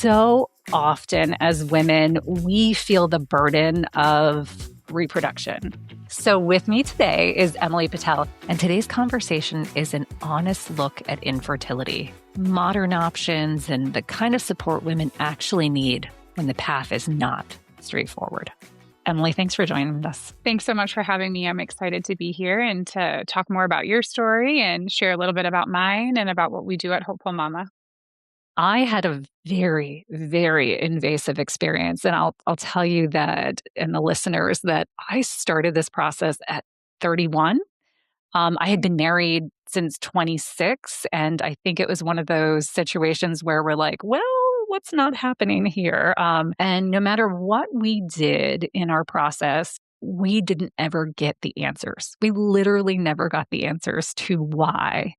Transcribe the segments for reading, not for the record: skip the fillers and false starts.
So often as women, we feel the burden of reproduction. So with me today is Emily Patel, and today's conversation is an honest look at infertility, modern options, and the kind of support women actually need when the path is not straightforward. Emily, thanks for joining us. Thanks so much for having me. I'm excited to be here and to talk more about your story and share a little bit about mine and about what we do at Hopeful Mama. I had a very, very invasive experience. And I'll tell you that, and the listeners, that I started this process at 31. I had been married since 26. And I think it was one of those situations where we're like, well, what's not happening here? And no matter what we did in our process, we didn't ever get the answers. We literally never got the answers to why.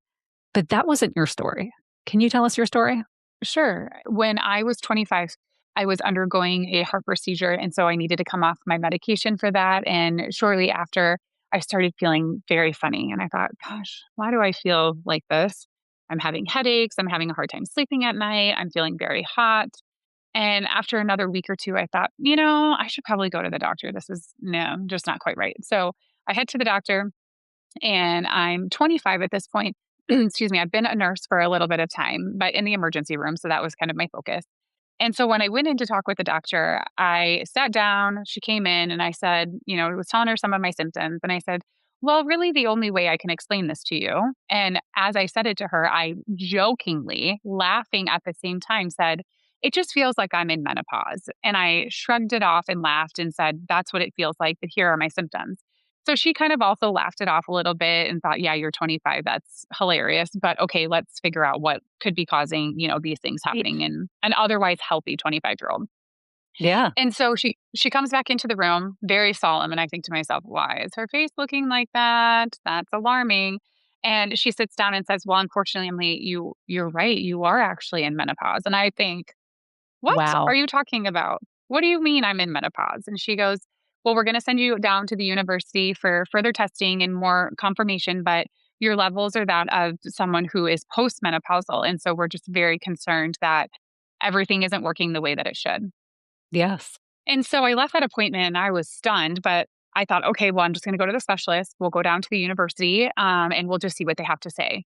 But that wasn't your story. Can you tell us your story? Sure. When I was 25, I was undergoing a heart procedure. And so I needed to come off my medication for that. And shortly after, I started feeling very funny. And I thought, gosh, why do I feel like this? I'm having headaches. I'm having a hard time sleeping at night. I'm feeling very hot. And after another week or two, I thought, I should probably go to the doctor. This is just not quite right. So I head to the doctor and I'm 25 at this point. Excuse me. I've been a nurse for a little bit of time, but in the emergency room. So that was kind of my focus. And so when I went in to talk with the doctor, I sat down, she came in and I said, I was telling her some of my symptoms. And I said, well, really the only way I can explain this to you. And as I said it to her, I jokingly, laughing at the same time, said, it just feels like I'm in menopause. And I shrugged it off and laughed and said, that's what it feels like, but here are my symptoms. So she kind of also laughed it off a little bit and thought, yeah, you're 25. That's hilarious. But okay, let's figure out what could be causing, these things happening in an otherwise healthy 25-year-old. Yeah. And so she comes back into the room, very solemn. And I think to myself, why is her face looking like that? That's alarming. And she sits down and says, well, unfortunately, Emily, you're right. You are actually in menopause. And I think, what Wow. are you talking about? What do you mean I'm in menopause? And she goes, well, we're going to send you down to the university for further testing and more confirmation, but your levels are that of someone who is postmenopausal. And so we're just very concerned that everything isn't working the way that it should. Yes. And so I left that appointment and I was stunned, but I thought, okay, well, I'm just going to go to the specialist. We'll go down to the university and we'll just see what they have to say.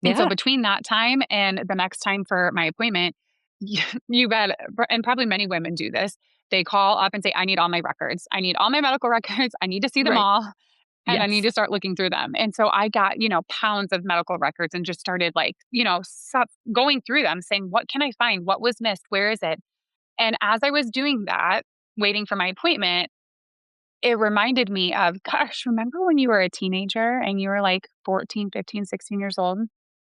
And so Yeah. between that time and the next time for my appointment, you bet, and probably many women do this, they call up and say, I need all my records. I need all my medical records. I need to see them Right. all. And I need Yes. to start looking through them. And so I got, pounds of medical records and just started going through them saying, what can I find? What was missed? Where is it? And as I was doing that, waiting for my appointment, it reminded me of, gosh, remember when you were a teenager and you were like 14, 15, 16 years old?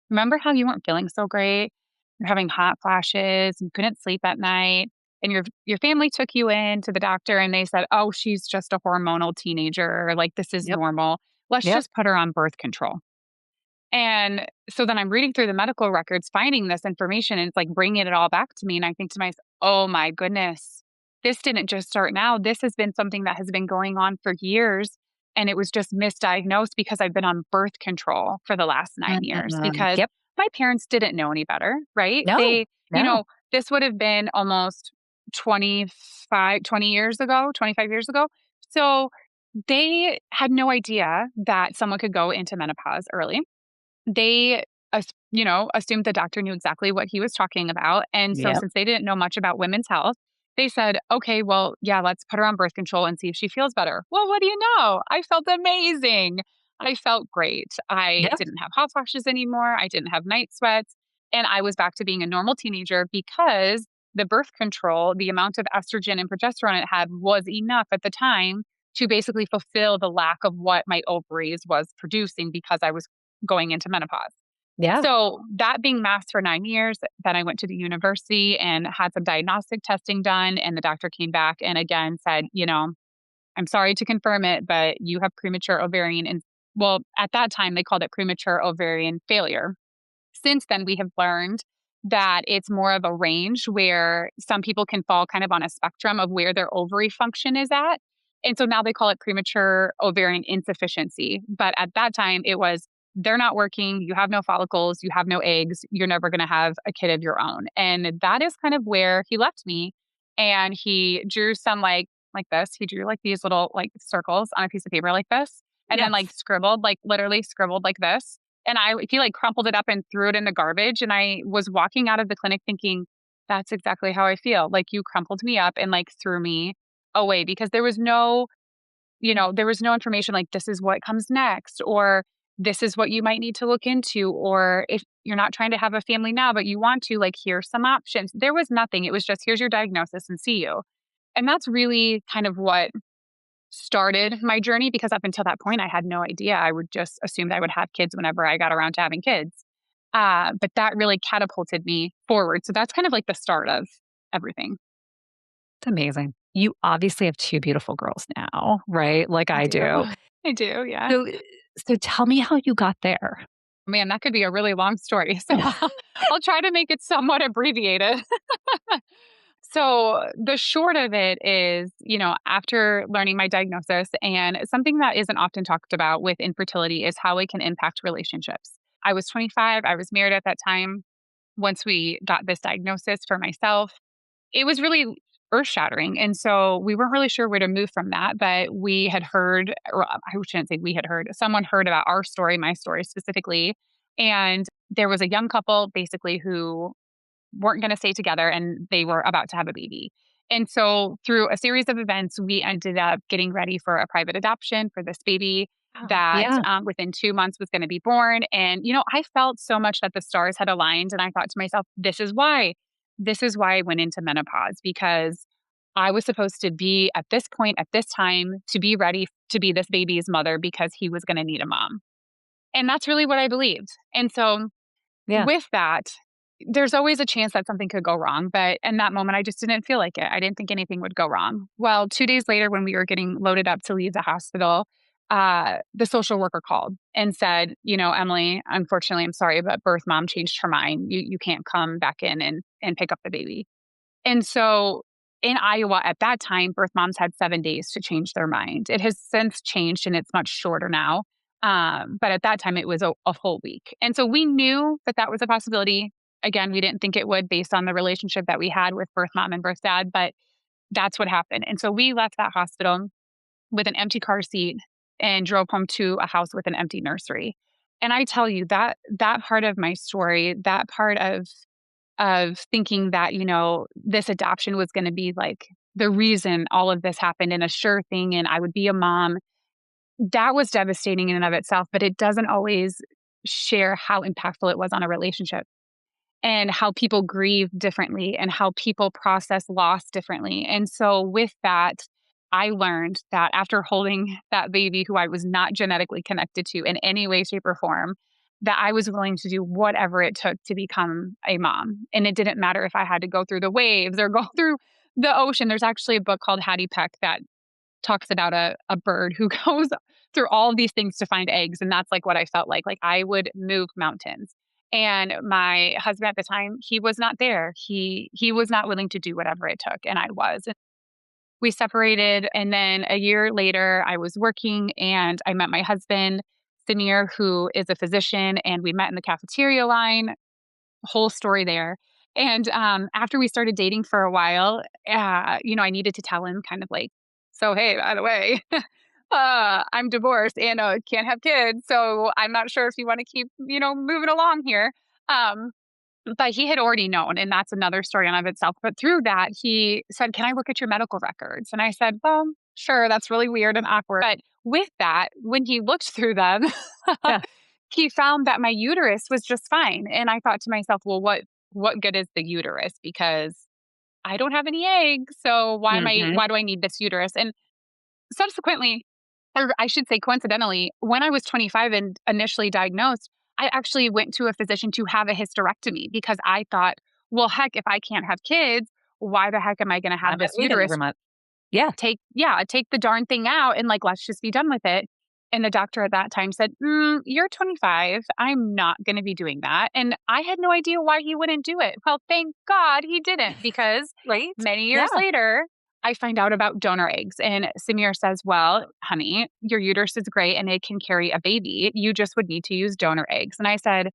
Remember how you weren't feeling so great? You're having hot flashes and couldn't sleep at night. And your family took you in to the doctor and they said, oh, she's just a hormonal teenager. Like, this is Yep. normal. Let's Yep. just put her on birth control. And so then I'm reading through the medical records, finding this information, and it's like bringing it all back to me. And I think to myself, oh my goodness, this didn't just start now. This has been something that has been going on for years. And it was just misdiagnosed because I've been on birth control for the last 9 years because Yep. my parents didn't know any better, right? No. They, No. this would have been almost 20 years ago, 25 years ago. So they had no idea that someone could go into menopause early. They, assumed the doctor knew exactly what he was talking about. And so Yep. since they didn't know much about women's health, they said, okay, well, yeah, let's put her on birth control and see if she feels better. Well, what do you know? I felt amazing. I felt great. I Yep. didn't have hot flashes anymore. I didn't have night sweats. And I was back to being a normal teenager because the birth control, the amount of estrogen and progesterone it had was enough at the time to basically fulfill the lack of what my ovaries was producing because I was going into menopause. Yeah. So that being masked for 9 years, then I went to the university and had some diagnostic testing done. And the doctor came back and again said, I'm sorry to confirm it, but you have premature ovarian. And well, at that time, they called it premature ovarian failure. Since then, we have learned that it's more of a range where some people can fall kind of on a spectrum of where their ovary function is at. And so now they call it premature ovarian insufficiency. But at that time, it was they're not working, you have no follicles, you have no eggs, you're never going to have a kid of your own. And that is kind of where he left me. And he drew some like this. He drew like these little like circles on a piece of paper like this, and then like Yes. scribbled, like literally scribbled like this. And he like crumpled it up and threw it in the garbage. And I was walking out of the clinic thinking, that's exactly how I feel. Like you crumpled me up and like threw me away because there was no, there was no information like this is what comes next, or this is what you might need to look into, or if you're not trying to have a family now, but you want to, like, here's some options. There was nothing. It was just, here's your diagnosis and see you. And that's really kind of what started my journey because up until that point, I had no idea. I would just assumed I would have kids whenever I got around to having kids. But that really catapulted me forward. So that's kind of like the start of everything. It's amazing. You obviously have 2 beautiful girls now, right? Like I I do. do. I do. Yeah. So so tell me how you got there. Man, that could be a really long story. So I'll try to make it somewhat abbreviated. So the short of it is, after learning my diagnosis, and something that isn't often talked about with infertility is how it can impact relationships. I was 25, I was married at that time. Once we got this diagnosis for myself, it was really earth shattering. And so we weren't really sure where to move from that. But we had heard, or I shouldn't say we had heard, someone heard about our story, my story specifically. And there was a young couple basically who weren't going to stay together and they were about to have a baby. And so through a series of events, we ended up getting ready for a private adoption for this baby Oh, that yeah. within 2 months was going to be born. And, I felt so much that the stars had aligned. And I thought to myself, this is why. This is why I went into menopause because I was supposed to be at this point, at this time, to be ready to be this baby's mother because he was going to need a mom. And that's really what I believed. And so Yeah. with that, there's always a chance that something could go wrong, but in that moment, I just didn't feel like it. I didn't think anything would go wrong. Well, 2 days later, when we were getting loaded up to leave the hospital, the social worker called and said, Emily, unfortunately, I'm sorry, but birth mom changed her mind. You can't come back in and pick up the baby. And so in Iowa at that time, birth moms had 7 days to change their mind. It has since changed and it's much shorter now. But at that time, it was a whole week. And so we knew that that was a possibility. Again, we didn't think it would based on the relationship that we had with birth mom and birth dad, but that's what happened. And so we left that hospital with an empty car seat and drove home to a house with an empty nursery. And I tell you that part of my story, that part of thinking that, this adoption was going to be like the reason all of this happened and a sure thing and I would be a mom, that was devastating in and of itself, but it doesn't always share how impactful it was on a relationship and how people grieve differently and how people process loss differently. And so with that, I learned that after holding that baby who I was not genetically connected to in any way, shape, or form, that I was willing to do whatever it took to become a mom. And it didn't matter if I had to go through the waves or go through the ocean. There's actually a book called Hattie Peck that talks about a bird who goes through all of these things to find eggs. And that's like what I felt like. Like I would move mountains. And my husband at the time, he was not there. He was not willing to do whatever it took. And I was. We separated. And then a year later, I was working and I met my husband, Samir, who is a physician, and we met in the cafeteria line, whole story there. And after we started dating for a while, I needed to tell him kind of like, so, hey, by the way, I'm divorced and can't have kids. So I'm not sure if you want to keep, moving along here. Um, but he had already known, and that's another story in of itself. But through that, he said, can I look at your medical records? And I said, well, sure, that's really weird and awkward. But with that, when he looked through them, Yeah. he found that my uterus was just fine. And I thought to myself, well, what good is the uterus? Because I don't have any eggs. So Mhm. why do I need this uterus? And subsequently, or I should say coincidentally, when I was 25 and initially diagnosed, I actually went to a physician to have a hysterectomy because I thought, well, heck, if I can't have kids, why the heck am I going to I'm have not this needing uterus? every month. Yeah. Take the darn thing out and like, let's just be done with it. And the doctor at that time said, you're 25. I'm not going to be doing that. And I had no idea why he wouldn't do it. Well, thank God he didn't because Right? many years Yeah. later, I find out about donor eggs. And Samir says, well, honey, your uterus is great and it can carry a baby. You just would need to use donor eggs. And I said,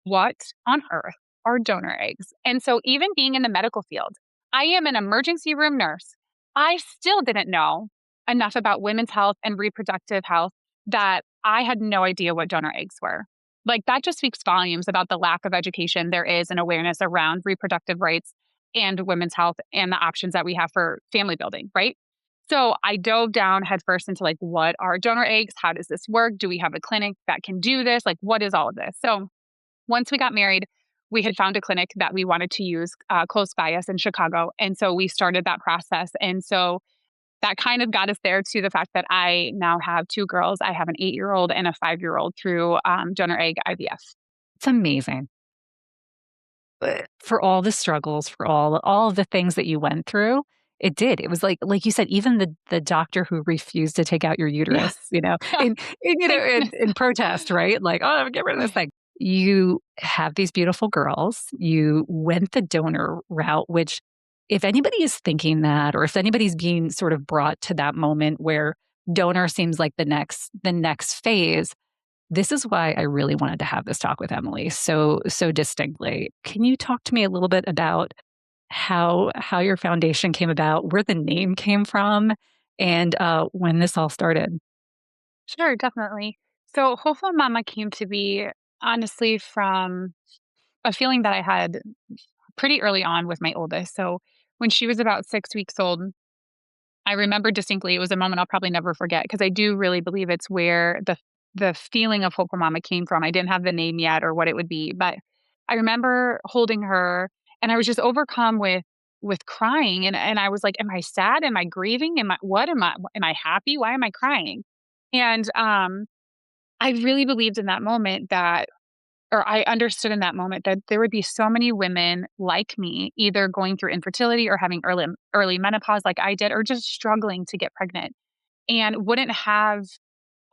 what on earth are donor eggs? And so, even being in the medical field, I am an emergency room nurse. I still didn't know enough about women's health and reproductive health that I had no idea what donor eggs were. Like, that just speaks volumes about the lack of education there is and awareness around reproductive rights and women's health and the options that we have for family building, right? So I dove down headfirst into like, what are donor eggs? How does this work? Do we have a clinic that can do this? Like, what is all of this? So once we got married, we had found a clinic that we wanted to use close by us in Chicago. And so we started that process. And so that kind of got us there to the fact that I now have two girls. I have an 8-year-old and a 5-year-old through donor egg IVF. It's amazing. But for all the struggles, for all of the things that you went through, it did. It was like you said, even the doctor who refused to take out your Yeah. uterus, Yeah. Thank goodness. in protest, right? Like, "Oh, get rid of this thing." You have these beautiful girls. You went the donor route, which if anybody is thinking that, or if anybody's being sort of brought to that moment where donor seems like the next phase, this is why I really wanted to have this talk with Emily so distinctly. Can you talk to me a little bit about how your foundation came about, where the name came from, and when this all started? Sure, definitely. So Hopeful Mama came to be honestly from a feeling that I had pretty early on with my oldest. So when she was about 6 weeks old, I remember distinctly, it was a moment I'll probably never forget because I do really believe it's where the feeling of Hopeful Mama came from. I didn't have the name yet or what it would be, but I remember holding her and I was just overcome with crying and I was like, am I sad? Am I grieving? Am I happy? Why am I crying? And I really believed in that moment that or I understood in that moment that there would be so many women like me, either going through infertility or having early menopause like I did, or just struggling to get pregnant and wouldn't have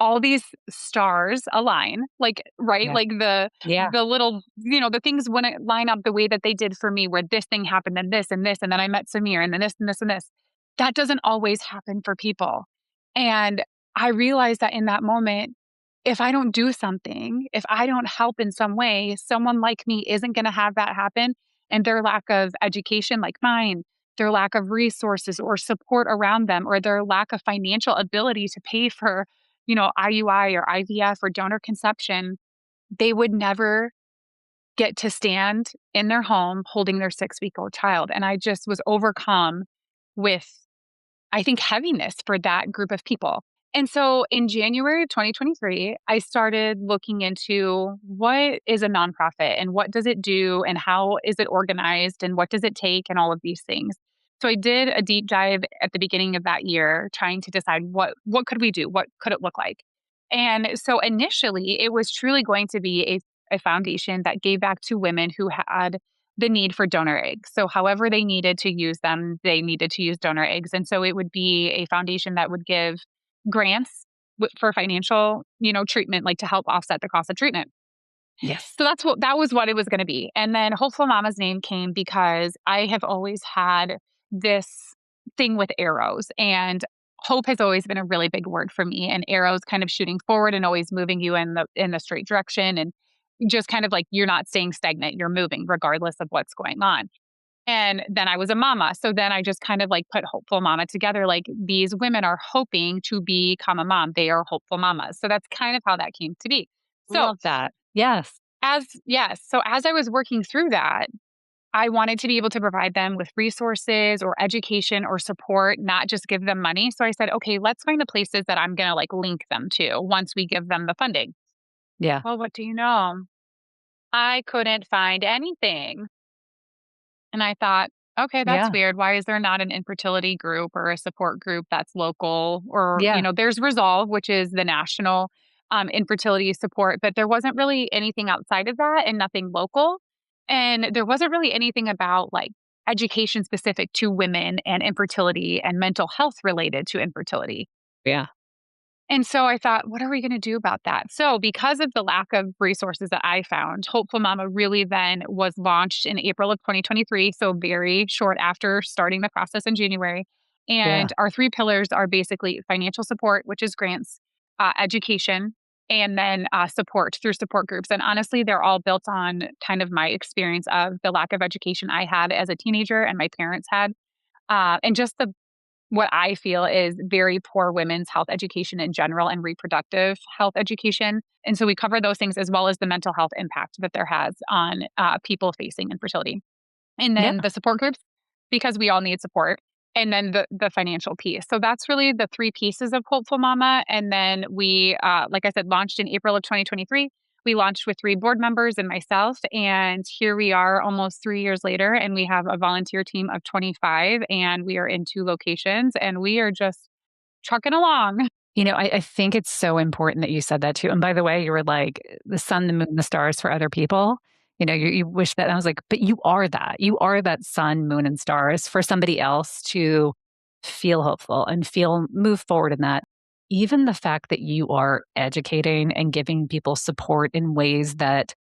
all these stars align, like, right? Yeah. Like Yeah. the little, the things wouldn't line up the way that they did for me, where this thing happened, and then I met Samir, and then this and this and this. That doesn't always happen for people. And I realized that in that moment, if I don't do something, if I don't help in some way, someone like me isn't going to have that happen. And their lack of education, like mine, their lack of resources or support around them, or their lack of financial ability to pay for IUI or IVF or donor conception, they would never get to stand in their home holding their 6-week-old child. And I just was overcome with, I think, heaviness for that group of people. And so in January of 2023, I started looking into what is a nonprofit and what does it do and how is it organized and what does it take and all of these things. So I did a deep dive at the beginning of that year trying to decide what could we do? What could it look like? And so initially it was truly going to be a foundation that gave back to women who had the need for donor eggs. So however they needed to use them, they needed to use donor eggs. And so it would be a foundation that would give grants for financial, treatment, like to help offset the cost of treatment. Yes. So that was what it was going to be. And then Hopeful Mama's name came because I have always had this thing with arrows, and hope has always been a really big word for me, and arrows kind of shooting forward and always moving you in the straight direction, and just kind of like you're not staying stagnant, you're moving regardless of what's going on. And then I was a mama. So then I just kind of like put Hopeful Mama together. Like, these women are hoping to become a mom. They are hopeful mamas. So that's kind of how that came to be. So Love that. Yes. as I was working through that, I wanted to be able to provide them with resources or education or support, not just give them money. So I said, okay, let's find the places that I'm going to like link them to once we give them the funding. Yeah. Well, what do you know? I couldn't find anything. And I thought, okay, that's Yeah. weird. Why is there not an infertility group or a support group that's local? Or, Yeah. there's Resolve, which is the national infertility support, but there wasn't really anything outside of that and nothing local. And there wasn't really anything about like education specific to women and infertility and mental health related to infertility. Yeah. And so I thought, what are we going to do about that? So, because of the lack of resources that I found, Hopeful Mama really then was launched in April of 2023. So, very short after starting the process in January. Yeah. And our three pillars are basically financial support, which is grants, education, and then support through support groups. And honestly, they're all built on kind of my experience of the lack of education I had as a teenager and my parents had. And just the what I feel is very poor women's health education in general and reproductive health education. And so we cover those things as well as the mental health impact that there has on people facing infertility. And Yeah. then the support groups, because we all need support. And then the financial piece. So that's really the three pieces of Hopeful Mama. And then we, like I said, launched in April of 2023. We launched with three board members and myself. And here we are almost 3 years later. And we have a volunteer team of 25. And we are in two locations. And we are just trucking along. I think it's so important that you said that too. And by the way, you were like the sun, the moon, the stars for other people. You wish that. And I was like, but you are that. You are that sun, moon, and stars for somebody else to feel hopeful and feel move forward in that. Even the fact that you are educating and giving people support in ways that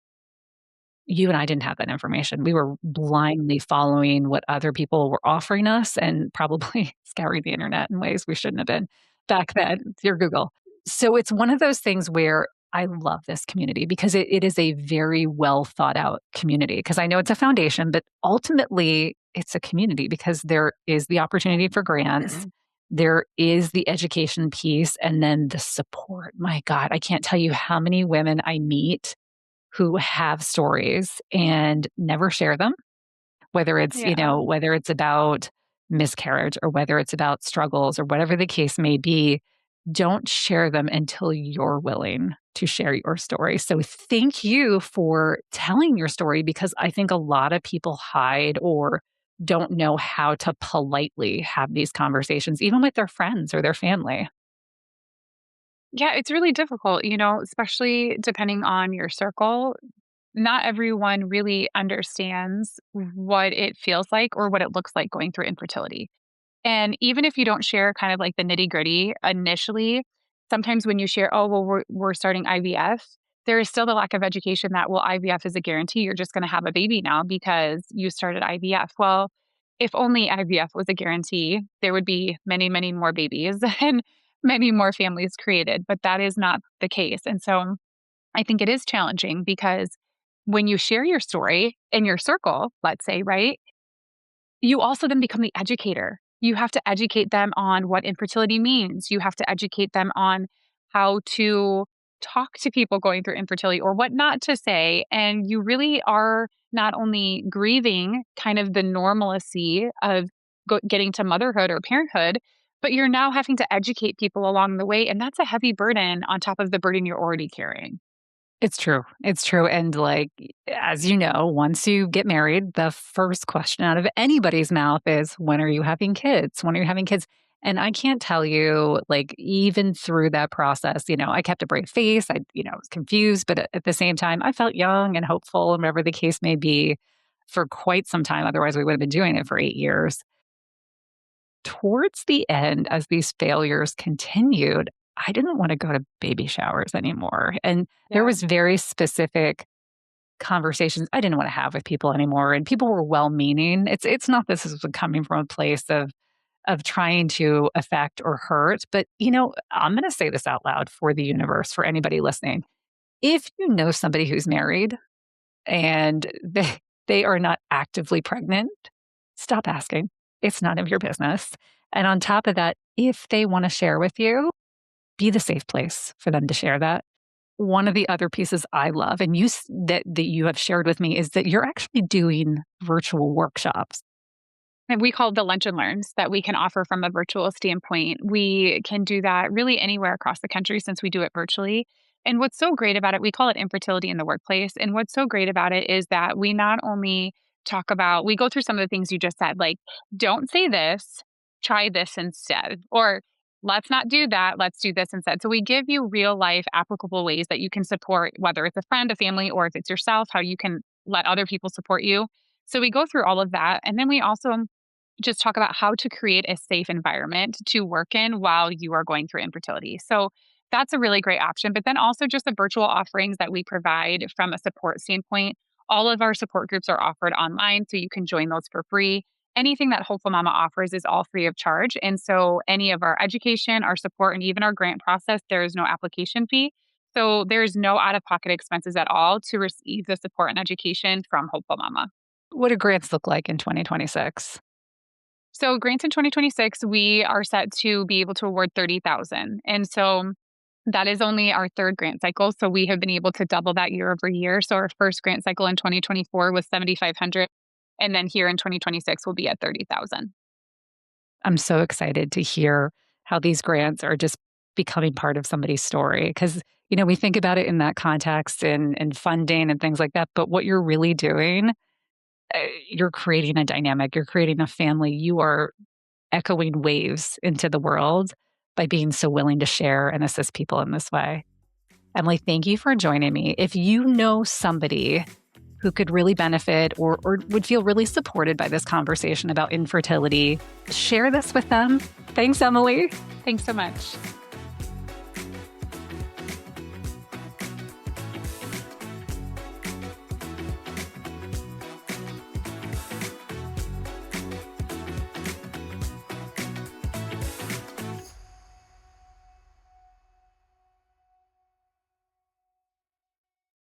you and I didn't have that information. We were blindly following what other people were offering us and probably scouring the internet in ways we shouldn't have been back then. Dear Google. So it's one of those things where I love this community because it is a very well thought out community. Because I know it's a foundation, but ultimately it's a community because there is the opportunity for grants. There is the education piece and then the support. My God, I can't tell you how many women I meet who have stories and never share them, whether it's, Yeah. whether it's about miscarriage or whether it's about struggles or whatever the case may be, don't share them until you're willing to share your story. So thank you for telling your story because I think a lot of people hide or don't know how to politely have these conversations, even with their friends or their family. Yeah, it's really difficult, especially depending on your circle. Not everyone really understands what it feels like or what it looks like going through infertility. And even if you don't share kind of like the nitty gritty initially, sometimes when you share, oh, well, we're starting IVF, there is still the lack of education that, well, IVF is a guarantee. You're just going to have a baby now because you started IVF. Well, if only IVF was a guarantee, there would be many, many more babies and many more families created. But that is not the case. And so I think it is challenging because when you share your story in your circle, let's say, right, you also then become the educator. You have to educate them on what infertility means. You have to educate them on how to talk to people going through infertility or what not to say. And you really are not only grieving kind of the normalcy of getting to motherhood or parenthood, but you're now having to educate people along the way. And that's a heavy burden on top of the burden you're already carrying. It's true. It's true. And like, as you know, once you get married, the first question out of anybody's mouth is, when are you having kids? When are you having kids? And I can't tell you, like, even through that process, I kept a brave face. I was confused, but at the same time, I felt young and hopeful and whatever the case may be for quite some time. Otherwise, we would have been doing it for 8 years. Towards the end, as these failures continued, I didn't want to go to baby showers anymore. And there Yeah. was very specific conversations I didn't want to have with people anymore. And people were well-meaning. It's not this is coming from a place of trying to affect or hurt. But I'm gonna say this out loud for the universe, for anybody listening. If you know somebody who's married and they are not actively pregnant, stop asking. It's none of your business. And on top of that, if they want to share with you, be the safe place for them to share that. One of the other pieces I love, and that you have shared with me, is that you're actually doing virtual workshops. And we call the lunch and learns that we can offer from a virtual standpoint. We can do that really anywhere across the country since we do it virtually. And what's so great about it, we call it infertility in the workplace. And what's so great about it is that we not only we go through some of the things you just said, like, don't say this, try this instead. Or let's not do that, let's do this instead. So we give you real life applicable ways that you can support, whether it's a friend, a family, or if it's yourself, how you can let other people support you. So we go through all of that. And then we also just talk about how to create a safe environment to work in while you are going through infertility. So that's a really great option. But then also just the virtual offerings that we provide from a support standpoint. All of our support groups are offered online, so you can join those for free. anything that Hopeful Mama offers is all free of charge. And so any of our education, our support, and even our grant process, there is no application fee. So there's no out of pocket expenses at all to receive the support and education from Hopeful Mama. What do grants look like in 2026? So grants in 2026, we are set to be able to award 30,000. And so that is only our third grant cycle. So we have been able to double that year over year. So our first grant cycle in 2024 was 7,500. And then here in 2026, we'll be at 30,000. I'm so excited to hear how these grants are just becoming part of somebody's story because, we think about it in that context and funding and things like that. But what you're really doing, you're creating a dynamic, you're creating a family, you are echoing waves into the world by being so willing to share and assist people in this way. Emily, thank you for joining me. If you know somebody who could really benefit or would feel really supported by this conversation about infertility, share this with them. Thanks, Emily. Thanks so much.